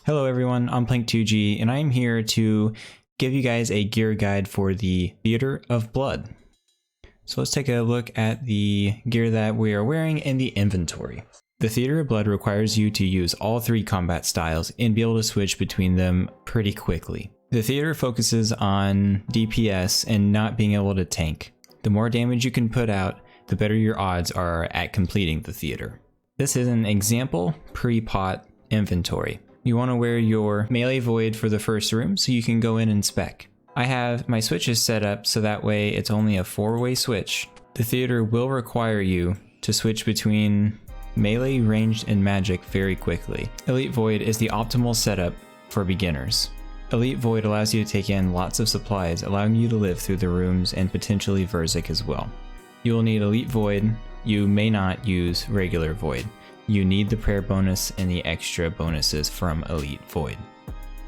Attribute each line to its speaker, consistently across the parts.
Speaker 1: Hello everyone, I'm Plank2G and I'm here to give you guys a gear guide for the Theater of Blood. So let's take a look at the gear that we are wearing in the inventory. The Theater of Blood requires you to use all three combat styles and be able to switch between them pretty quickly. The Theater focuses on DPS and not being able to tank. The more damage you can put out, the better your odds are at completing the Theater. This is an example pre-pot inventory. You want to wear your melee void for the first room so you can go in and spec. I have my switches set up so that way it's only a 4-way switch. The Theater will require you to switch between melee, ranged, and magic very quickly. Elite Void is the optimal setup for beginners. Elite Void allows you to take in lots of supplies, allowing you to live through the rooms and potentially Verzik as well. You will need Elite Void. You may not use regular Void. You need the prayer bonus and the extra bonuses from Elite Void.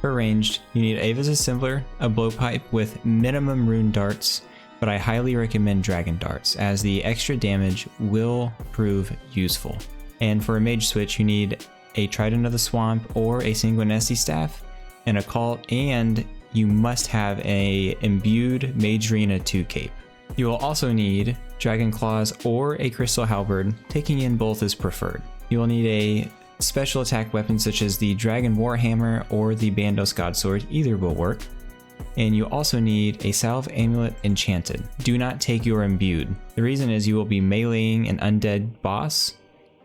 Speaker 1: For ranged, you need Ava's Assembler, a blowpipe with minimum rune darts, but I highly recommend dragon darts as the extra damage will prove useful. And for a mage switch, you need a Trident of the Swamp or a Sanguinesti staff, an occult, and you must have a imbued Mage Arena 2 cape. You will also need Dragon Claws or a Crystal Halberd, taking in both is preferred. You will need a special attack weapon such as the Dragon Warhammer or the Bandos Godsword, either will work. And you also need a Salve Amulet Enchanted. Do not take your imbued. The reason is you will be meleeing an undead boss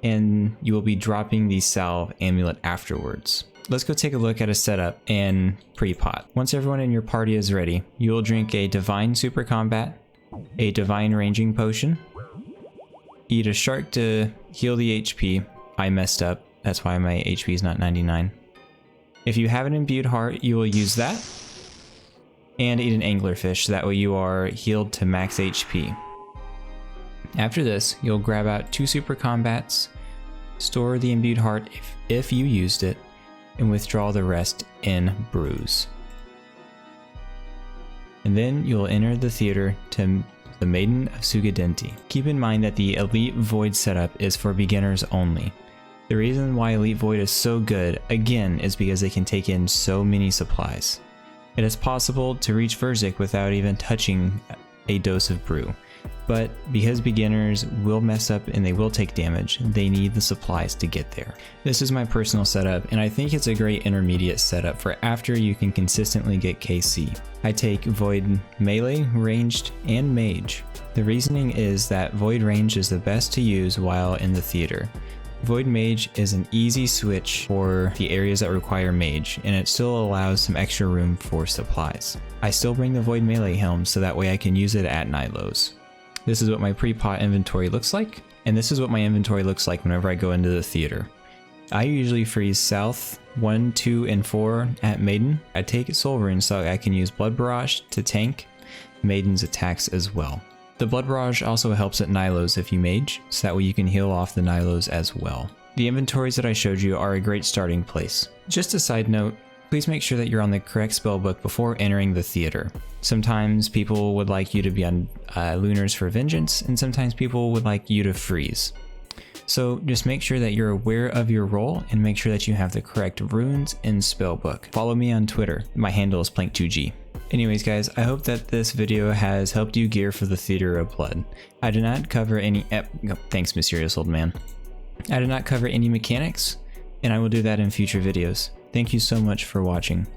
Speaker 1: and you will be dropping the Salve Amulet afterwards. Let's go take a look at a setup and pre-pot. Once everyone in your party is ready, you will drink a Divine Super Combat, a Divine Ranging Potion, eat a shark to heal the HP. I messed up, that's why my HP is not 99. If you have an imbued heart, you will use that. And eat an anglerfish, so that way you are healed to max HP. After this, you'll grab out 2 super combats, store the imbued heart if you used it, and withdraw the rest in brews. And then you'll enter the theater to the Maiden of Sugadenti. Keep in mind that the Elite Void setup is for beginners only. The reason why Elite Void is so good, again, is because they can take in so many supplies. It is possible to reach Verzik without even touching a dose of brew, but because beginners will mess up and they will take damage, they need the supplies to get there. This is my personal setup, and I think it's a great intermediate setup for after you can consistently get KC. I take Void Melee, Ranged, and Mage. The reasoning is that Void Range is the best to use while in the theater. Void Mage is an easy switch for the areas that require Mage, and it still allows some extra room for supplies. I still bring the Void Melee Helm so that way I can use it at night lows. This is what my pre-pot inventory looks like, and this is what my inventory looks like whenever I go into the theater. I usually freeze South 1, 2, and 4 at Maiden. I take Soul Rune so I can use Blood Barrage to tank Maiden's attacks as well. The Blood Barrage also helps at Nilos if you mage, so that way you can heal off the Nilos as well. The inventories that I showed you are a great starting place. Just a side note, please make sure that you're on the correct spellbook before entering the theater. Sometimes people would like you to be on Lunars for Vengeance, and sometimes people would like you to freeze. So just make sure that you're aware of your role and make sure that you have the correct runes in spellbook. Follow me on Twitter. My handle is Plank2G. Anyways guys, I hope that this video has helped you gear for the Theater of Blood. I did not cover any thanks mysterious old man. I did not cover any mechanics, and I will do that in future videos. Thank you so much for watching.